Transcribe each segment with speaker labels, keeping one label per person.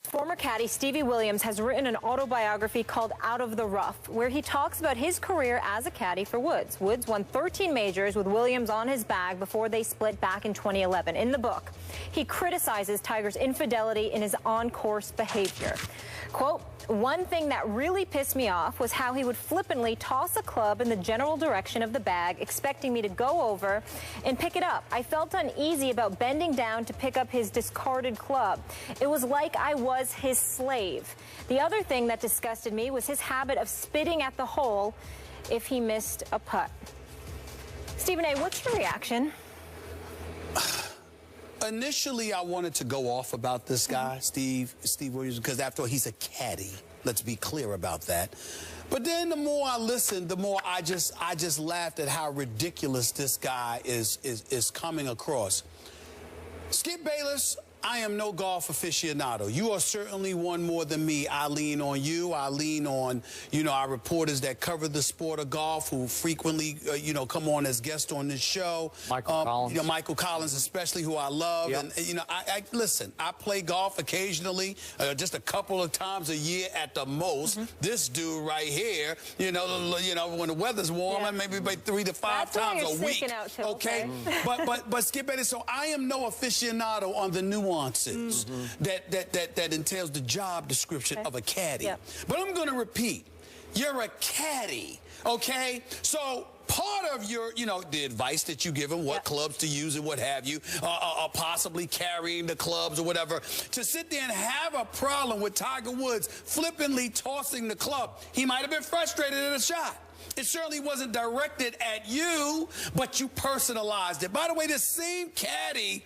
Speaker 1: Former caddy Stevie Williams has written an autobiography called Out of the Rough, where he talks about his career as a caddy for Woods. Woods won 13 majors with Williams on his bag before they split back in 2011. In the book, he criticizes Tiger's infidelity in his on-course behavior. Quote, "One thing that really pissed me off was how he would flippantly toss a club in the general direction of the bag, expecting me to go over and pick it up. I felt uneasy about bending down to pick up his discarded club. It was like I was his slave. The other thing that disgusted me was his habit of spitting at the hole if he missed a putt." Stephen A., what's your reaction?
Speaker 2: Initially, I wanted to go off about this guy, Steve Williams, because after all, he's a caddy. Let's be clear about that. But then the more I listened, the more I just laughed at how ridiculous this guy is coming across. Skip Bayless, I am no golf aficionado. You are certainly one more than me. I lean on you. I lean on, our reporters that cover the sport of golf who frequently, come on as guests on this show.
Speaker 3: Michael Collins.
Speaker 2: Michael Collins especially, who I love.
Speaker 3: Yep.
Speaker 2: And, listen, I play golf occasionally, just a couple of times a year at the most. This dude right here, when the weather's warmer, maybe about 3 to 5 times a week. Okay? But Skip Bayless, so I am no aficionado on the nuances that entails the job description of a caddy. Yep. But I'm going to repeat, you're a caddy, okay? So part of your, the advice that you give him, what clubs to use and what have you, possibly carrying the clubs or whatever, to sit there and have a problem with Tiger Woods flippantly tossing the club. He might have been frustrated at a shot. It certainly wasn't directed at you, but you personalized it. By the way, this same caddy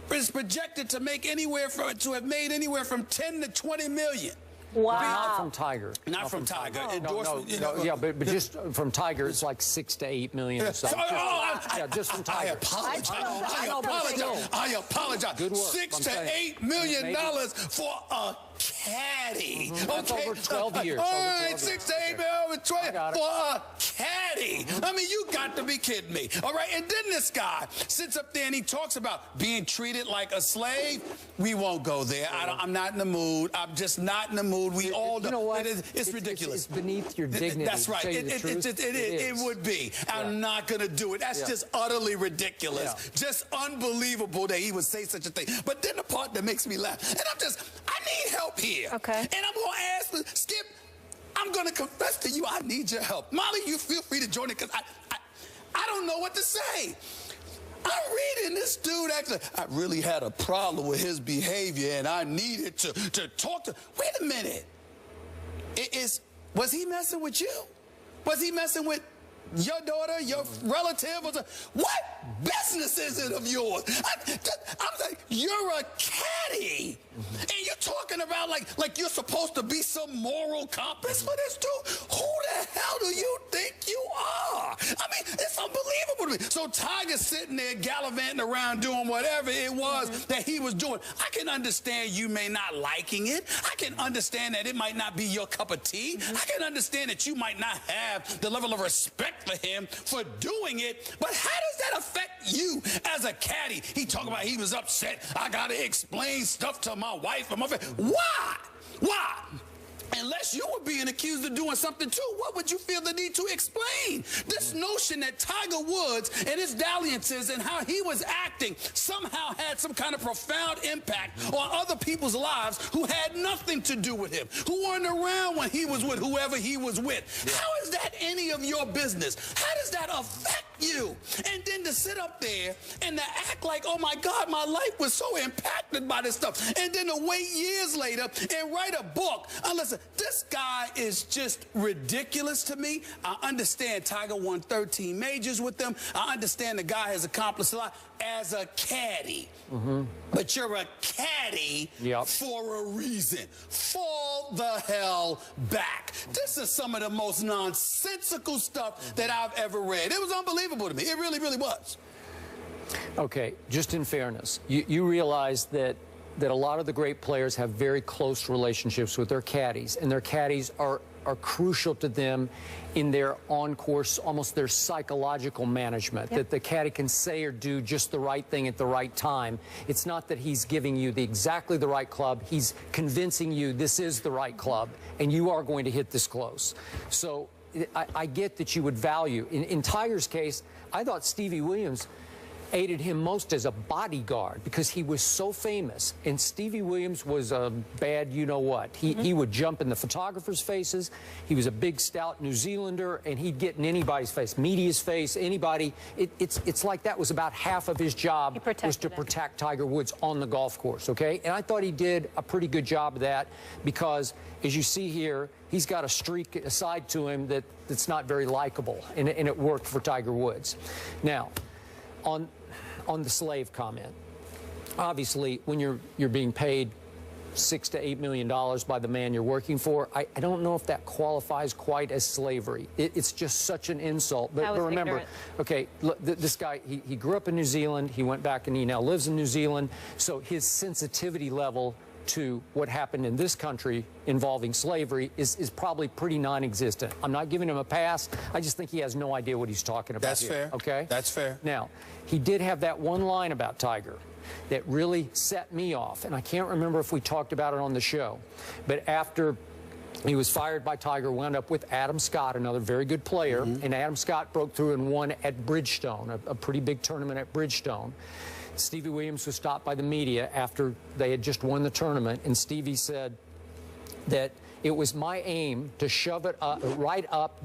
Speaker 2: is projected to make have made anywhere from 10 to 20 million.
Speaker 1: Wow.
Speaker 3: Not from Tiger.
Speaker 2: Not from Tiger.
Speaker 3: Yeah, but just from Tiger, it's like 6 to 8 million or something. Just from Tiger.
Speaker 2: I apologize.
Speaker 3: Good work.
Speaker 2: $6 to $8 million for a caddy.
Speaker 3: That's over 12 years.
Speaker 2: All right, 6 to 8 million over 12 for a caddy. I mean, you got to be kidding me. All right, and then this guy sits up there and he talks about being treated like a slave. We won't go there. I'm not in the mood. I'm just not in the mood. We all know.
Speaker 3: You know what?
Speaker 2: It's ridiculous.
Speaker 3: It's beneath your dignity.
Speaker 2: That's right. It would be. I'm not going to do it. That's just utterly ridiculous. Just unbelievable that he would say such a thing. But then the part that makes me laugh, and I need help here. Okay. And I'm going to ask Skip, I'm going to confess to you, I need your help. Molly, you feel free to join it because I don't know what to say. I'm reading this dude actually. I really had a problem with his behavior and I needed to talk to. Wait a minute. Was he messing with you? Was he messing with your daughter, your relative? What business is it of yours? I'm like, you're a caddy. And you're talking about like you're supposed to be some moral compass for this dude? Who the hell do you think you are? I mean, it's unbelievable to me. So Tiger's sitting there gallivanting around doing whatever it was that he was doing. I can understand you may not liking it. I can understand that it might not be your cup of tea. I can understand that you might not have the level of respect for him for doing it. But how does that affect you as a caddy? He talking about he was upset. I got to explain stuff to my wife and my family. Why? Why? Unless you were being accused of doing something too, what would you feel the need to explain? This notion that Tiger Woods and his dalliances and how he was acting somehow had some kind of profound impact on other people's lives who had nothing to do with him, who weren't around when he was with whoever he was with. How is that any of your business? How does that affect you? And then to sit up there and to act like, oh my God, my life was so impacted by this stuff. And then to wait years later and write a book. Listen, this guy is just ridiculous to me. I understand Tiger won 13 majors with them. I understand the guy has accomplished a lot as a caddy. But you're a caddy for a reason. Fall the hell back. This is some of the most nonsensical stuff that I've ever read. It was unbelievable to me. It really, really was.
Speaker 3: Okay, just in fairness, you realize that that a lot of the great players have very close relationships with their caddies, and their caddies are crucial to them in their on-course, almost their psychological management, that the caddy can say or do just the right thing at the right time. It's not that he's giving you exactly the right club. He's convincing you this is the right club, and you are going to hit this close. So I get that you would value. In Tiger's case, I thought Stevie Williams aided him most as a bodyguard because he was so famous, and Stevie Williams was a bad you-know-what. He would jump in the photographers' faces. He was a big, stout New Zealander, and he'd get in anybody's face, media's face, anybody. It's like that was about half of his job, was to protect Tiger Woods on the golf course, okay? And I thought he did a pretty good job of that because, as you see here, he's got a streak aside to him that's not very likable, and it worked for Tiger Woods. Now, on the slave comment, obviously, when you're being paid $6 to $8 million by the man you're working for, I don't know if that qualifies quite as slavery. It's just such an insult. But remember, ignorant. Okay, look, this guy, he grew up in New Zealand. He went back and he now lives in New Zealand. So his sensitivity level to what happened in this country involving slavery is probably pretty non-existent. I'm not giving him a pass. I just think he has no idea what he's talking about. That's fair. Okay? That's fair. Now, he did have that one line about Tiger that really set me off, and I can't remember if we talked about it on the show, but after he was fired by Tiger, wound up with Adam Scott, another very good player, and Adam Scott broke through and won at Bridgestone, a pretty big tournament at Bridgestone. Stevie Williams was stopped by the media after they had just won the tournament, and Stevie said that it was my aim to shove it up, right up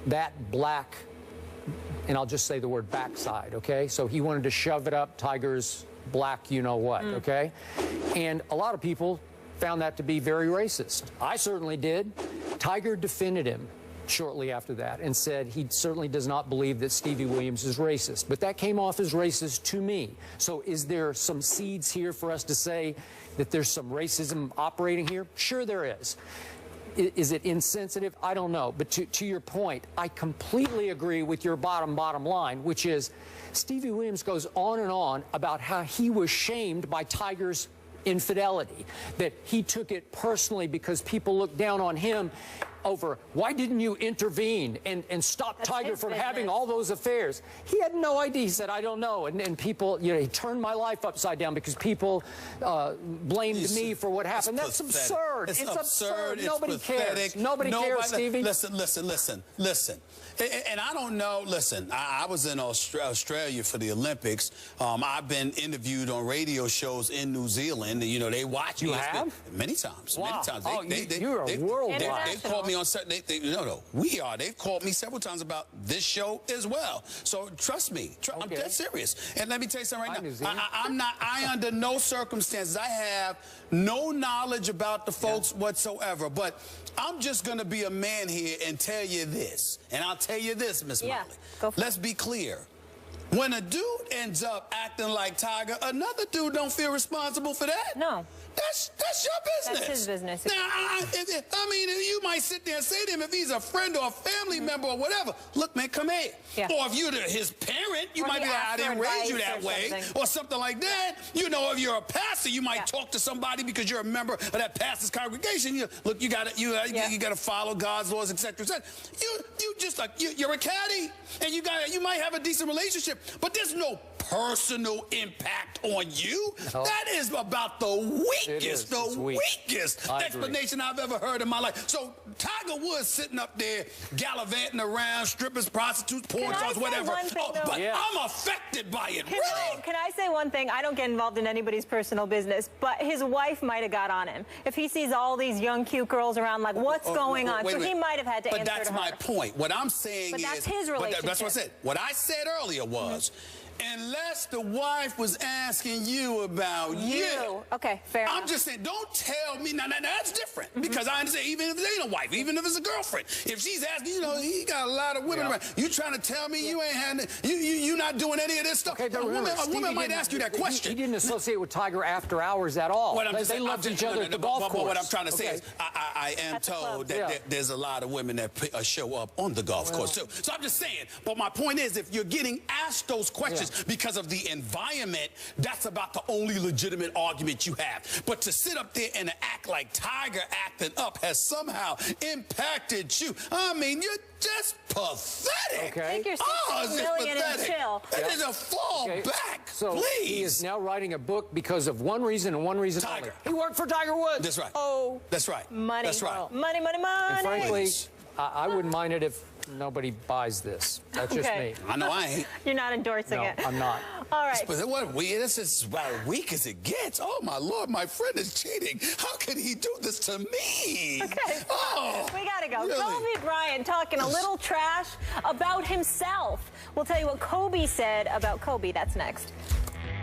Speaker 3: that black, and I'll just say the word backside, okay? So he wanted to shove it up Tiger's black you-know-what, okay? And a lot of people found that to be very racist. I certainly did. Tiger defended him shortly after that and said he certainly does not believe that Stevie Williams is racist. But that came off as racist to me. So is there some seeds here for us to say that there's some racism operating here? Sure there is. Is it insensitive? I don't know. But to your point, I completely agree with your bottom line, which is Stevie Williams goes on and on about how he was shamed by Tiger's infidelity, that he took it personally because people looked down on him over why didn't you intervene and stop Tiger from having all those affairs. He had no idea. He said, I don't know. And people, you know, he turned my life upside down because people blamed me for what happened. That's absurd. It's absurd. Nobody cares. Nobody cares, Stevie.
Speaker 2: Listen. And I don't know. Listen, I was in Australia for the Olympics. I've been interviewed on radio shows in New Zealand. You know, they watch me.
Speaker 3: You have?
Speaker 2: Many times.
Speaker 3: Wow.
Speaker 2: Many times.
Speaker 3: Oh, you're a worldwide.
Speaker 2: They've called me on certain. We are. They've called me several times about this show as well. So trust me. I'm dead serious. And let me tell you something right now. I'm not. I under no circumstances. I have no knowledge about the folks whatsoever. But I'm just going to be a man here and tell you this. And I'll tell you this, Miss Molly. Let's be clear. When a dude ends up acting like Tiger, another dude don't feel responsible for that.
Speaker 1: No.
Speaker 2: That's your business.
Speaker 1: That's his business.
Speaker 2: Now, I mean, you might sit there and say to him, if he's a friend or a family member or whatever, look, man, come here. Or if you're his parent, you might be like, I didn't raise you that way, or something like that. You know, if you're a pastor, you might talk to somebody because you're a member of that pastor's congregation. Look, you gotta follow God's laws, etc., etc. You just like you're a caddy, and you might have a decent relationship, but there's no personal impact on you. No. That is about the weakest explanation I've ever heard in my life. So Tiger Woods sitting up there gallivanting around, strippers, prostitutes, porn stars, whatever. I'm affected by it.
Speaker 1: Can I say one thing? I don't get involved in anybody's personal business, but his wife might have got on him. If he sees all these young, cute girls around, like, what's going on? So he might have had to answer to her.
Speaker 2: But that's my point. What I'm saying is...
Speaker 1: But that's his relationship.
Speaker 2: That's what I said. What I said earlier was... Unless the wife was asking you about you.
Speaker 1: Okay, fair enough.
Speaker 2: I'm just saying, don't tell me. Now that's different. Because I understand, even if it ain't a wife, even if it's a girlfriend, if she's asking, you know, he got a lot of women around. You trying to tell me you ain't had, you not doing any of this stuff?
Speaker 3: Okay,
Speaker 2: a woman might ask you that question.
Speaker 3: He didn't associate with Tiger after hours at all. They loved each other at the golf course.
Speaker 2: But what I'm trying to say is, I am told that there's a lot of women that show up on the golf course, too. So I'm just saying, but my point is, if you're getting asked those questions, charges because of the environment, that's about the only legitimate argument you have. But to sit up there and act like Tiger acting up has somehow impacted you, I mean, you're just pathetic.
Speaker 1: I think you're $16 million and chill.
Speaker 2: That is a fall back,
Speaker 3: so
Speaker 2: please.
Speaker 3: He is now writing a book because of one reason and one reason
Speaker 2: Tiger.
Speaker 3: only. He worked for Tiger Woods.
Speaker 2: That's right.
Speaker 1: Oh.
Speaker 2: That's right.
Speaker 1: Money.
Speaker 2: That's right.
Speaker 1: Money, money, money.
Speaker 3: And frankly, I wouldn't mind it if nobody buys this. That's just me.
Speaker 2: I know I ain't.
Speaker 1: You're not endorsing it.
Speaker 3: No, I'm not.
Speaker 1: All right.
Speaker 2: But what this is about as weak as it gets. Oh my Lord, my friend is cheating. How could he do this to me?
Speaker 1: Okay.
Speaker 2: Oh,
Speaker 1: we gotta go.
Speaker 2: really?
Speaker 1: Kobe Bryant talking a little trash about himself. We'll tell you what Kobe said about Kobe. That's next.